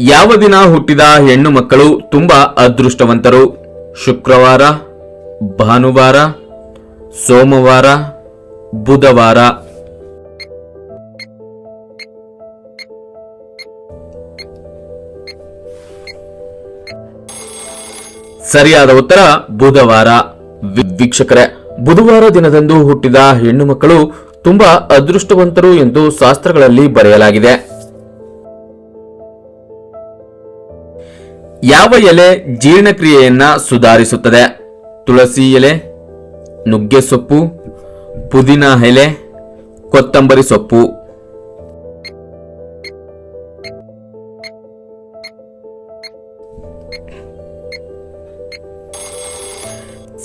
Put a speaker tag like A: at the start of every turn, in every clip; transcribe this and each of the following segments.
A: ಯಾವ ದಿನ ಹುಟ್ಟಿದ ಹೆಣ್ಣು ಮಕ್ಕಳು ತುಂಬಾ ಅದೃಷ್ಟವಂತರು? ಶುಕ್ರವಾರ, ಭಾನುವಾರ, ಸೋಮವಾರ, ಬುಧವಾರ. ಸರಿಯಾದ ಉತ್ತರ ಬುಧವಾರ. ವೀಕ್ಷಕರೇ, ಬುಧವಾರ ದಿನದಂದು ಹುಟ್ಟಿದ ಹೆಣ್ಣು ಮಕ್ಕಳು ತುಂಬಾ ಅದೃಷ್ಟವಂತರು ಎಂದು ಶಾಸ್ತ್ರಗಳಲ್ಲಿ ಬರೆಯಲಾಗಿದೆ. ಯಾವ ಎಲೆ ಜೀರ್ಣಕ್ರಿಯೆಯನ್ನ ಸುಧಾರಿಸುತ್ತದೆ? ತುಳಸಿ ಎಲೆ, ನುಗ್ಗೆ ಸೊಪ್ಪು, ಪುದೀನ ಎಲೆ, ಕೊತ್ತಂಬರಿ ಸೊಪ್ಪು.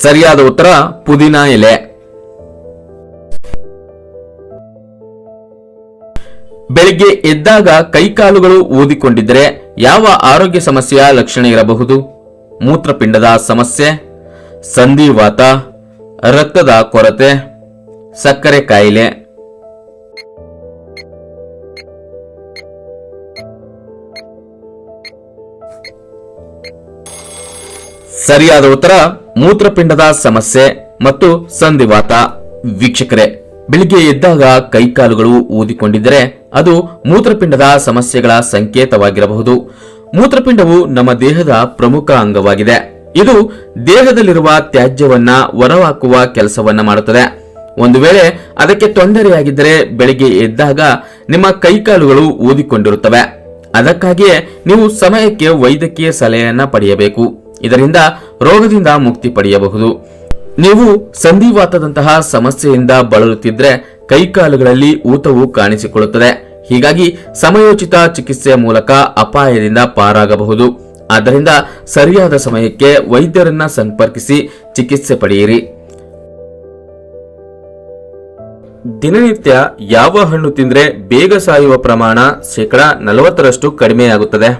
A: ಸರಿಯಾದ ಉತ್ತರ ಪುದೀನ ಎಲೆ. ಬೆಳಿಗ್ಗೆ ಎದ್ದಾಗ ಕೈಕಾಲುಗಳು ಊದಿಕೊಂಡಿದ್ದರೆ ಯಾವ ಆರೋಗ್ಯ ಸಮಸ್ಯೆಯ ಲಕ್ಷಣ ಇರಬಹುದು? ಮೂತ್ರಪಿಂಡದ ಸಮಸ್ಯೆ, ಸಂಧಿವಾತ, ರಕ್ತದ ಕೊರತೆ, ಸಕ್ಕರೆ ಕಾಯಿಲೆ. ಸರಿಯಾದ ಉತ್ತರ ಮೂತ್ರಪಿಂಡದ ಸಮಸ್ಯೆ ಮತ್ತು ಸಂಧಿವಾತ. ವೀಕ್ಷಕರೇ, ಬೆಳಿಗ್ಗೆ ಎದ್ದಾಗ ಕೈಕಾಲುಗಳು ಊದಿಕೊಂಡಿದ್ದರೆ ಅದು ಮೂತ್ರಪಿಂಡದ ಸಮಸ್ಯೆಗಳ ಸಂಕೇತವಾಗಿರಬಹುದು. ಮೂತ್ರಪಿಂಡವು ನಮ್ಮ ದೇಹದ ಪ್ರಮುಖ ಅಂಗವಾಗಿದೆ. ಇದು ದೇಹದಲ್ಲಿರುವ ತ್ಯಾಜ್ಯವನ್ನ ಹೊರಹಾಕುವ ಕೆಲಸವನ್ನ ಮಾಡುತ್ತದೆ. ಒಂದು ವೇಳೆ ಅದಕ್ಕೆ ತೊಂದರೆಯಾಗಿದ್ದರೆ ಬೆಳಿಗ್ಗೆ ಎದ್ದಾಗ ನಿಮ್ಮ ಕೈಕಾಲುಗಳು ಊದಿಕೊಂಡಿರುತ್ತವೆ. ಅದಕ್ಕಾಗಿಯೇ ನೀವು ಸಮಯಕ್ಕೆ ವೈದ್ಯಕೀಯ ಸಲಹೆಯನ್ನ ಪಡೆಯಬೇಕು. ಇದರಿಂದ ರೋಗದಿಂದ ಮುಕ್ತಿ ಪಡೆಯಬಹುದು. ನೀವು ಸಂಧಿವಾತದಂತಹ ಸಮಸ್ಯೆಯಿಂದ ಬಳಲುತ್ತಿದ್ರೆ ಕೈಕಾಲುಗಳಲ್ಲಿ ಊತವು ಕಾಣಿಸಿಕೊಳ್ಳುತ್ತದೆ. ಹೀಗಾಗಿ ಸಮಯೋಚಿತ ಚಿಕಿತ್ಸೆಯ ಮೂಲಕ ಅಪಾಯದಿಂದ ಪಾರಾಗಬಹುದು. ಆದ್ದರಿಂದ ಸರಿಯಾದ ಸಮಯಕ್ಕೆ ವೈದ್ಯರನ್ನ ಸಂಪರ್ಕಿಸಿ ಚಿಕಿತ್ಸೆ ಪಡೆಯಿರಿ. ದಿನನಿತ್ಯ ಯಾವ ಹಣ್ಣು ತಿಂದ್ರೆ ಬೇಗ ಸಾಯುವ ಪ್ರಮಾಣ 40% ಕಡಿಮೆಯಾಗುತ್ತದೆ?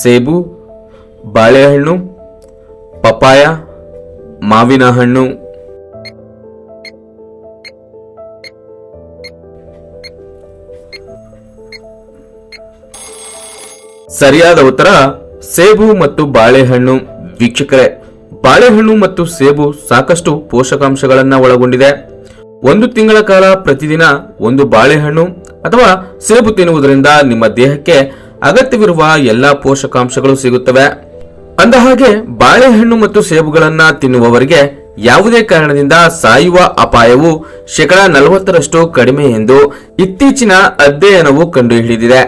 A: ಸೇಬು, ಬಾಳೆಹಣ್ಣು, ಪಪಾಯ, ಮಾವಿನ ಹಣ್ಣು. ಸರಿಯಾದ ಉತ್ತರ ಸೇಬು ಮತ್ತು ಬಾಳೆಹಣ್ಣು. ವೀಕ್ಷಕರೇ, ಬಾಳೆಹಣ್ಣು ಮತ್ತು ಸೇಬು ಸಾಕಷ್ಟು ಪೋಷಕಾಂಶಗಳನ್ನ ಒಳಗೊಂಡಿದೆ. 1 ತಿಂಗಳ ಕಾಲ ಪ್ರತಿದಿನ ಒಂದು ಬಾಳೆಹಣ್ಣು ಅಥವಾ ಸೇಬು ತಿನ್ನುವುದರಿಂದ ನಿಮ್ಮ ದೇಹಕ್ಕೆ ಅಗತ್ಯವಿರುವ ಎಲ್ಲಾ ಪೋಷಕಾಂಶಗಳು ಸಿಗುತ್ತವೆ. ಅಂದಹಾಗೆ ಬಾಳೆಹಣ್ಣು ಮತ್ತು ಸೇಬುಗಳನ್ನ ತಿನ್ನುವವರಿಗೆ ಯಾವುದೇ ಕಾರಣದಿಂದ ಸಾಯುವ ಅಪಾಯವು 40% ಕಡಿಮೆ ಎಂದು ಇತ್ತೀಚಿನ ಅಧ್ಯಯನವು ಕಂಡುಹಿಡಿದಿದೆ.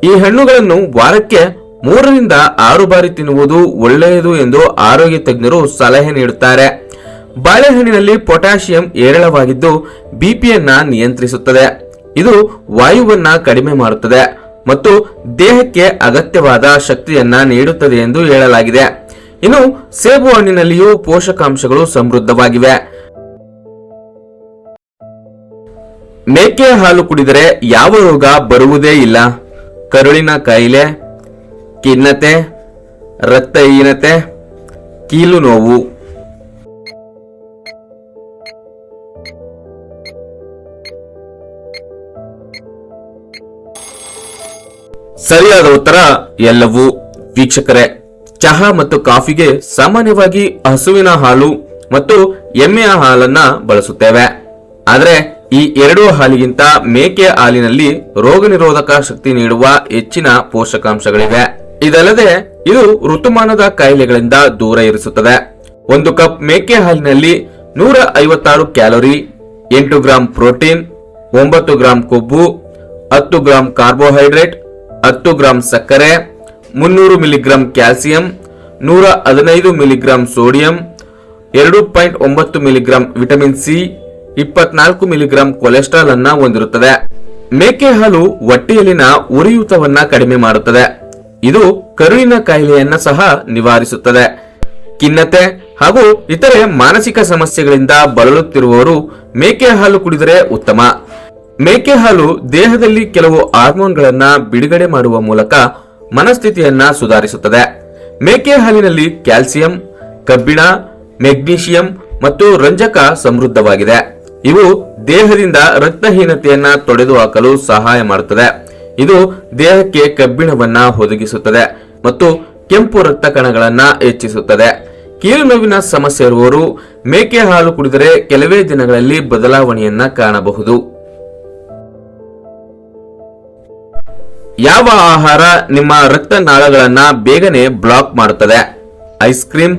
A: ಈ ಹಣ್ಣುಗಳನ್ನು ವಾರಕ್ಕೆ 3 ರಿಂದ 6 ಬಾರಿ ತಿನ್ನುವುದು ಒಳ್ಳೆಯದು ಎಂದು ಆರೋಗ್ಯ ತಜ್ಞರು ಸಲಹೆ ನೀಡುತ್ತಾರೆ. ಬಾಳೆಹಣ್ಣಿನಲ್ಲಿ ಪೊಟ್ಯಾಷಿಯಂ ಹೇರಳವಾಗಿದ್ದು ಬಿಪಿಯನ್ನ ನಿಯಂತ್ರಿಸುತ್ತದೆ. ಇದು ವಾಯುವನ್ನ ಕಡಿಮೆ ಮಾಡುತ್ತದೆ ಮತ್ತು ದೇಹಕ್ಕೆ ಅಗತ್ಯವಾದ ಶಕ್ತಿಯನ್ನ ನೀಡುತ್ತದೆ ಎಂದು ಹೇಳಲಾಗಿದೆ. ಇನ್ನು ಸೇಬು ಹಣ್ಣಿನಲ್ಲಿಯೂ ಪೋಷಕಾಂಶಗಳು ಸಮೃದ್ಧವಾಗಿವೆ. ಮೇಕೆ ಹಾಲು ಕುಡಿದರೆ ಯಾವ ರೋಗ ಬರುವುದೇ ಇಲ್ಲ? ಕರುಳಿನ ಕಾಯಿಲೆ, ಖಿನ್ನತೆ, ರಕ್ತಹೀನತೆ, ಕೀಲು ನೋವು. ಸರಿಯಾದ ಉತ್ತರ ಎಲ್ಲವೂ. ವೀಕ್ಷಕರೇ, ಚಹಾ ಮತ್ತು ಕಾಫಿಗೆ ಸಾಮಾನ್ಯವಾಗಿ ಹಸುವಿನ ಹಾಲು ಮತ್ತು ಎಮ್ಮೆಯ ಹಾಲನ್ನ ಬಳಸುತ್ತೇವೆ. ಆದರೆ ಈ ಎರಡೂ ಹಾಲಿಗಿಂತ ಮೇಕೆಯ ಹಾಲಿನಲ್ಲಿ ರೋಗ ನಿರೋಧಕ ಶಕ್ತಿ ನೀಡುವ ಹೆಚ್ಚಿನ ಪೋಷಕಾಂಶಗಳಿವೆ. ಇದಲ್ಲದೆ ಇದು ಋತುಮಾನದ ಕಾಯಿಲೆಗಳಿಂದ ದೂರ ಇರಿಸುತ್ತದೆ. 1 ಕಪ್ ಮೇಕೆ ಹಾಲಿನಲ್ಲಿ 156 ಕ್ಯಾಲೋರಿ, 8 ಗ್ರಾಂ ಪ್ರೋಟೀನ್, 9 ಗ್ರಾಂ ಕೊಬ್ಬು, 10 ಗ್ರಾಂ ಕಾರ್ಬೋಹೈಡ್ರೇಟ್, 10 ಗ್ರಾಂ ಸಕ್ಕರೆ, 300 milligram calcium, 115 milligram sodium, 2.9 milligram vitamin C, 24 milligram cholesterol ಅನ್ನ ಹೊಂದಿರುತ್ತದೆ. ಮೇಕೆ ಹಾಲು ಹೊಟ್ಟೆಯಲ್ಲಿನ ಉರಿಯೂತವನ್ನ ಕಡಿಮೆ ಮಾಡುತ್ತದೆ. ಇದು ಕರುಳಿನ ಕಾಯಿಲೆಯನ್ನ ಸಹ ನಿವಾರಿಸುತ್ತದೆ. ಖಿನ್ನತೆ ಹಾಗೂ ಇತರೆ ಮಾನಸಿಕ ಸಮಸ್ಯೆಗಳಿಂದ ಬಳಲುತ್ತಿರುವವರು ಮೇಕೆ ಹಾಲು ಕುಡಿದರೆ ಉತ್ತಮ. ಮೇಕೆ ಹಾಲು ದೇಹದಲ್ಲಿ ಕೆಲವು ಹಾರ್ಮೋನ್ಗಳನ್ನ ಬಿಡುಗಡೆ ಮಾಡುವ ಮೂಲಕ ಮನಸ್ಥಿತಿಯನ್ನ ಸುಧಾರಿಸುತ್ತದೆ. ಮೇಕೆ ಹಾಲಿನಲ್ಲಿ ಕ್ಯಾಲ್ಸಿಯಂ, ಕಬ್ಬಿಣ, ಮೆಗ್ನೀಷಿಯಂ ಮತ್ತು ರಂಜಕ ಸಮೃದ್ಧವಾಗಿದೆ. ಇವು ದೇಹದಿಂದ ರಕ್ತಹೀನತೆಯನ್ನ ತೊಡೆದುಹಾಕಲು ಸಹಾಯ ಮಾಡುತ್ತದೆ. ಇದು ದೇಹಕ್ಕೆ ಕಬ್ಬಿಣವನ್ನ ಒದಗಿಸುತ್ತದೆ ಮತ್ತು ಕೆಂಪು ರಕ್ತ ಕಣಗಳನ್ನ ಹೆಚ್ಚಿಸುತ್ತದೆ. ಕೀಲು ನೋವಿನ ಸಮಸ್ಯೆ ಇರುವವರು ಮೇಕೆ ಹಾಲು ಕುಡಿದರೆ ಕೆಲವೇ ದಿನಗಳಲ್ಲಿ ಬದಲಾವಣೆಯನ್ನ ಕಾಣಬಹುದು. ಯಾವ ಆಹಾರ ನಿಮ್ಮ ರಕ್ತನಾಳಗಳನ್ನ ಬೇಗನೆ ಬ್ಲಾಕ್ ಮಾಡುತ್ತದೆ? ಐಸ್ ಕ್ರೀಮ್,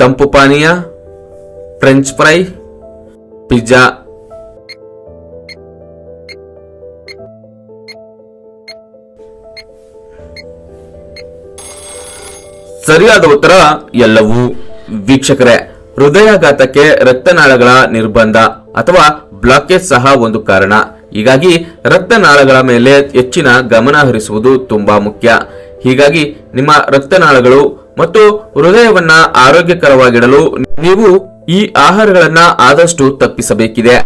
A: ತಂಪು ಪಾನೀಯ, ಫ್ರೆಂಚ್ ಫ್ರೈ, ಪಿಜ್ಜಾ. ಸರಿಯಾದ ಉತ್ತರ ಎಲ್ಲವೂ. ವೀಕ್ಷಕರೇ, ಹೃದಯಾಘಾತಕ್ಕೆ ರಕ್ತನಾಳಗಳ ನಿರ್ಬಂಧ ಅಥವಾ ಬ್ಲಾಕೇಜ್ ಸಹ ಒಂದು ಕಾರಣ. ಹೀಗಾಗಿ ರಕ್ತನಾಳಗಳ ಮೇಲೆ ಹೆಚ್ಚಿನ ಗಮನ ಹರಿಸುವುದು ತುಂಬಾ ಮುಖ್ಯ. ಹೀಗಾಗಿ ನಿಮ್ಮ ರಕ್ತನಾಳಗಳು ಮತ್ತು ಹೃದಯವನ್ನ ಆರೋಗ್ಯಕರವಾಗಿಡಲು ನೀವು ಈ ಆಹಾರಗಳನ್ನ ಆದಷ್ಟು ತಪ್ಪಿಸಬೇಕಿದೆ.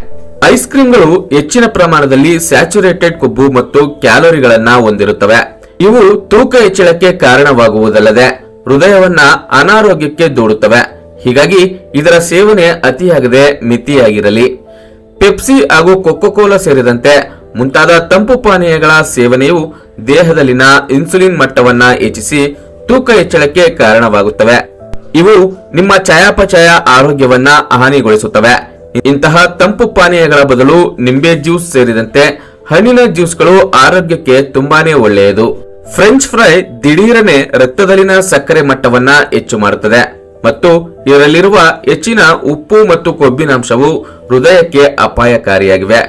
A: ಐಸ್ ಕ್ರೀಮ್ಗಳು ಹೆಚ್ಚಿನ ಪ್ರಮಾಣದಲ್ಲಿ ಸ್ಯಾಚುರೇಟೆಡ್ ಕೊಬ್ಬು ಮತ್ತು ಕ್ಯಾಲೋರಿಗಳನ್ನ ಹೊಂದಿರುತ್ತವೆ. ಇವು ತೂಕ ಹೆಚ್ಚಳಕ್ಕೆ ಕಾರಣವಾಗುವುದಲ್ಲದೆ ಹೃದಯವನ್ನ ಅನಾರೋಗ್ಯಕ್ಕೆ ದೂಡುತ್ತವೆ. ಹೀಗಾಗಿ ಇದರ ಸೇವನೆ ಅತಿಯಾಗದೆ ಮಿತಿಯಾಗಿರಲಿ. ಪೆಪ್ಸಿ ಹಾಗೂ ಕೊಕೊಕೋಲಾ ಸೇರಿದಂತೆ ಮುಂತಾದ ತಂಪು ಪಾನೀಯಗಳ ಸೇವನೆಯು ದೇಹದಲ್ಲಿನ ಇನ್ಸುಲಿನ್ ಮಟ್ಟವನ್ನ ಹೆಚ್ಚಿಸಿ ತೂಕ ಹೆಚ್ಚಳಕ್ಕೆ ಕಾರಣವಾಗುತ್ತವೆ. ಇವು ನಿಮ್ಮ ಚಯಾಪಚಯ ಆರೋಗ್ಯವನ್ನ ಹಾನಿಗೊಳಿಸುತ್ತವೆ. ಇಂತಹ ತಂಪು ಪಾನೀಯಗಳ ಬದಲು ನಿಂಬೆ ಜ್ಯೂಸ್ ಸೇರಿದಂತೆ ಹಣ್ಣಿನ ಜ್ಯೂಸ್ಗಳು ಆರೋಗ್ಯಕ್ಕೆ ತುಂಬಾನೇ ಒಳ್ಳೆಯದು. ಫ್ರೆಂಚ್ ಫ್ರೈ ದಿಢೀರನೆ ರಕ್ತದಲ್ಲಿನ ಸಕ್ಕರೆ ಮಟ್ಟವನ್ನ ಹೆಚ್ಚು ಮಾಡುತ್ತದೆ ಮತ್ತು ಇದರಲ್ಲಿರುವ ಹೆಚ್ಚಿನ ಉಪ್ಪು ಮತ್ತು ಕೊಬ್ಬಿನಾಂಶವು ಹೃದಯಕ್ಕೆ ಅಪಾಯಕಾರಿಯಾಗಿವೆ.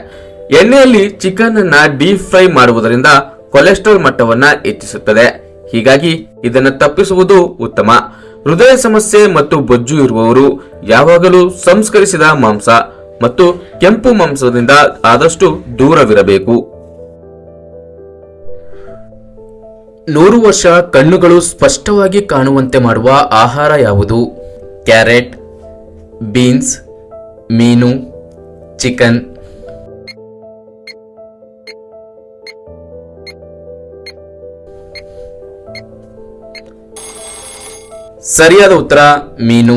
A: ಎಣ್ಣೆಯಲ್ಲಿ ಚಿಕನ್ ಅನ್ನ ಡೀಪ್ ಫ್ರೈ ಮಾಡುವುದರಿಂದ ಕೊಲೆಸ್ಟ್ರಾಲ್ ಮಟ್ಟವನ್ನ ಹೆಚ್ಚಿಸುತ್ತದೆ. ಹೀಗಾಗಿ ಇದನ್ನು ತಪ್ಪಿಸುವುದು ಉತ್ತಮ. ಹೃದಯ ಸಮಸ್ಯೆ ಮತ್ತು ಬೊಜ್ಜು ಇರುವವರು ಯಾವಾಗಲೂ ಸಂಸ್ಕರಿಸಿದ ಮಾಂಸ ಮತ್ತು ಕೆಂಪು ಮಾಂಸದಿಂದ ಆದಷ್ಟು ದೂರವಿರಬೇಕು. 100 ವರ್ಷ ಕಣ್ಣುಗಳು ಸ್ಪಷ್ಟವಾಗಿ ಕಾಣುವಂತೆ ಮಾಡುವ ಆಹಾರ ಯಾವುದು? ಕ್ಯಾರೆಟ್, ಬೀನ್ಸ್, ಮೀನು, ಚಿಕನ್. ಸರಿಯಾದ ಉತ್ತರ ಮೀನು.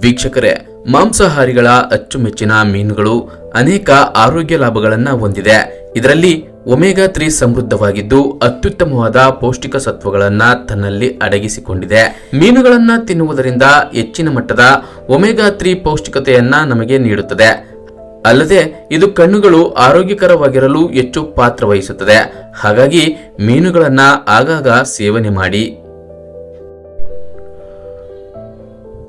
A: ವೀಕ್ಷಕರೇ, ಮಾಂಸಾಹಾರಿಗಳ ಅಚ್ಚುಮೆಚ್ಚಿನ ಮೀನುಗಳು ಅನೇಕ ಆರೋಗ್ಯ ಲಾಭಗಳನ್ನು ಹೊಂದಿದೆ. ಇದರಲ್ಲಿ ಒಮೆಗಾ 3 ಸಮೃದ್ಧವಾಗಿದ್ದು ಅತ್ಯುತ್ತಮವಾದ ಪೌಷ್ಟಿಕ ಸತ್ವಗಳನ್ನ ತನ್ನಲ್ಲಿ ಅಡಗಿಸಿಕೊಂಡಿದೆ. ಮೀನುಗಳನ್ನ ತಿನ್ನುವುದರಿಂದ ಹೆಚ್ಚಿನ ಮಟ್ಟದ ಒಮೆಗಾ 3 ಪೌಷ್ಟಿಕತೆಯನ್ನ ನಮಗೆ ನೀಡುತ್ತದೆ. ಅಲ್ಲದೆ ಇದು ಕಣ್ಣುಗಳು ಆರೋಗ್ಯಕರವಾಗಿರಲು ಹೆಚ್ಚು ಪಾತ್ರ ವಹಿಸುತ್ತದೆ. ಹಾಗಾಗಿ ಮೀನುಗಳನ್ನ ಆಗಾಗ ಸೇವನೆ ಮಾಡಿ.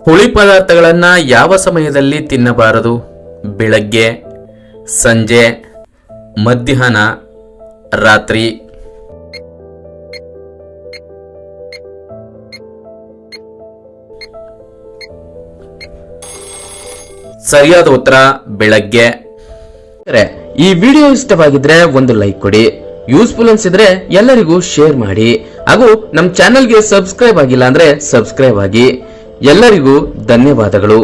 A: ಹುಳಿ ಪದಾರ್ಥಗಳನ್ನ ಯಾವ ಸಮಯದಲ್ಲಿ ತಿನ್ನಬಾರದು? ಬೆಳಗ್ಗೆ, ಸಂಜೆ, ಮಧ್ಯಾಹ್ನ, ರಾತ್ರಿ. ಸರಿಯಾದ ಉತ್ತರ ಬೆಳಗ್ಗೆ. ಈ ವಿಡಿಯೋ ಇಷ್ಟವಾಗಿದ್ರೆ ಒಂದು ಲೈಕ್ ಕೊಡಿ. ಯೂಸ್ಫುಲ್ ಅನ್ಸಿದ್ರೆ ಎಲ್ಲರಿಗೂ ಶೇರ್ ಮಾಡಿ. ಹಾಗೂ ನಮ್ಮ ಚಾನೆಲ್ಗೆ ಸಬ್ಸ್ಕ್ರೈಬ್ ಆಗಿಲ್ಲ ಅಂದ್ರೆ ಸಬ್ಸ್ಕ್ರೈಬ್ ಆಗಿ. ಎಲ್ಲರಿಗೂ ಧನ್ಯವಾದಗಳು.